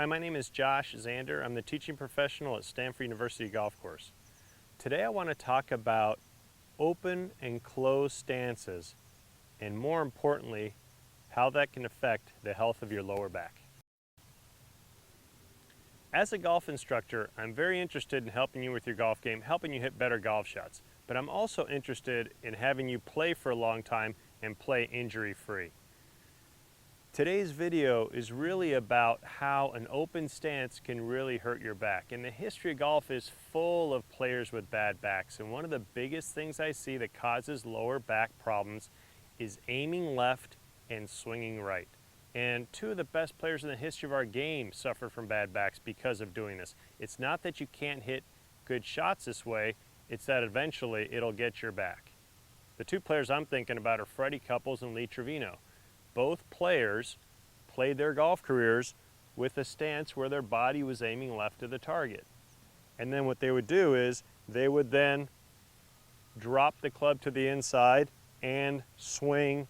Hi, my name is Josh Zander. I'm the teaching professional at Stanford University Golf Course. Today I want to talk about open and closed stances, and more importantly, how that can affect the health of your lower back. As a golf instructor, I'm very interested in helping you with your golf game, helping you hit better golf shots, but I'm also interested in having you play for a long time and play injury-free. Today's video is really about how an open stance can really hurt your back. And the history of golf is full of players with bad backs. And one of the biggest things I see that causes lower back problems is aiming left and swinging right. And two of the best players in the history of our game suffer from bad backs because of doing this. It's not that you can't hit good shots this way, it's that eventually it'll get your back. The two players I'm thinking about are Freddie Couples and Lee Trevino. Both players played their golf careers with a stance where their body was aiming left to the target. And then what they would do is they would then drop the club to the inside and swing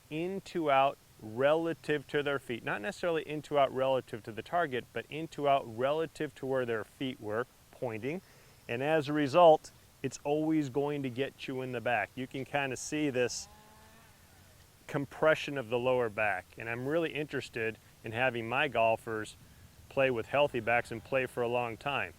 into out relative to their feet. Not necessarily into out relative to the target, but into out relative to where their feet were pointing. And as a result, it's always going to get you in the back. You can kind of see this compression of the lower back, and I'm really interested in having my golfers play with healthy backs and play for a long time.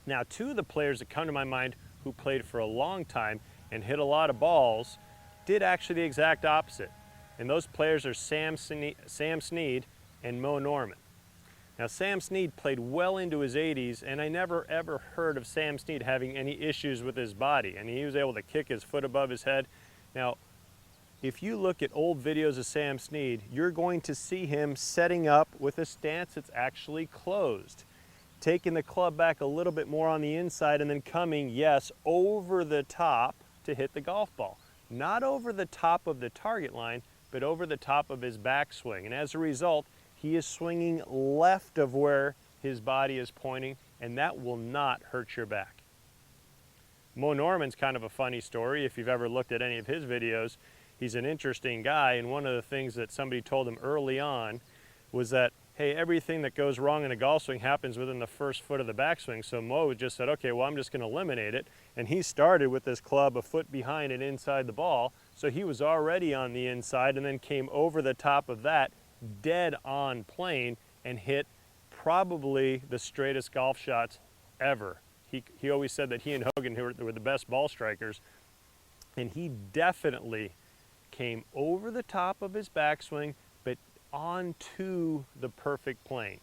Now, two of the players that come to my mind who played for a long time and hit a lot of balls did actually the exact opposite, and those players are Sam Snead and Mo Norman. Now, Sam Snead played well into his 80s, and I never ever heard of Sam Snead having any issues with his body, and he was able to kick his foot above his head. Now, if you look at old videos of Sam Snead, you're going to see him setting up with a stance that's actually closed, taking the club back a little bit more on the inside and then coming, yes, over the top to hit the golf ball. Not over the top of the target line, but over the top of his backswing. And as a result, he is swinging left of where his body is pointing, and that will not hurt your back. Mo Norman's kind of a funny story. If you've ever looked at any of his videos, he's an interesting guy, and one of the things that somebody told him early on was that, hey, everything that goes wrong in a golf swing happens within the first foot of the backswing. So Mo just said, okay, well, I'm just going to eliminate it. And he started with this club a foot behind and inside the ball. So he was already on the inside and then came over the top of that, dead on plane, and hit probably the straightest golf shots ever. He always said that he and Hogan were the best ball strikers, and he definitely came over the top of his backswing, but onto the perfect plane.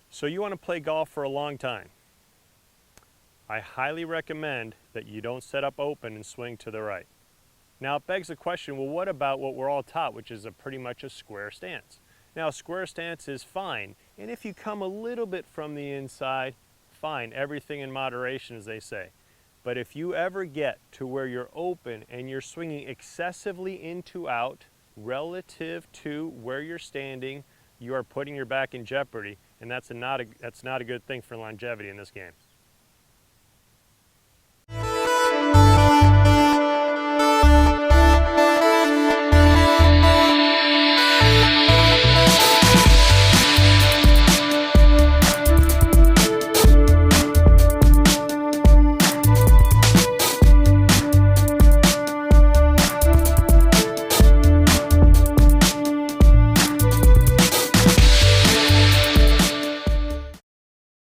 So you want to play golf for a long time. I highly recommend that you don't set up open and swing to the right. Now it begs the question, well, what about what we're all taught, which is pretty much a square stance? Now a square stance is fine, and if you come a little bit from the inside, fine, everything in moderation, as they say. But if you ever get to where you're open and you're swinging excessively into out relative to where you're standing, you are putting your back in jeopardy, and that's not a good thing for longevity in this game.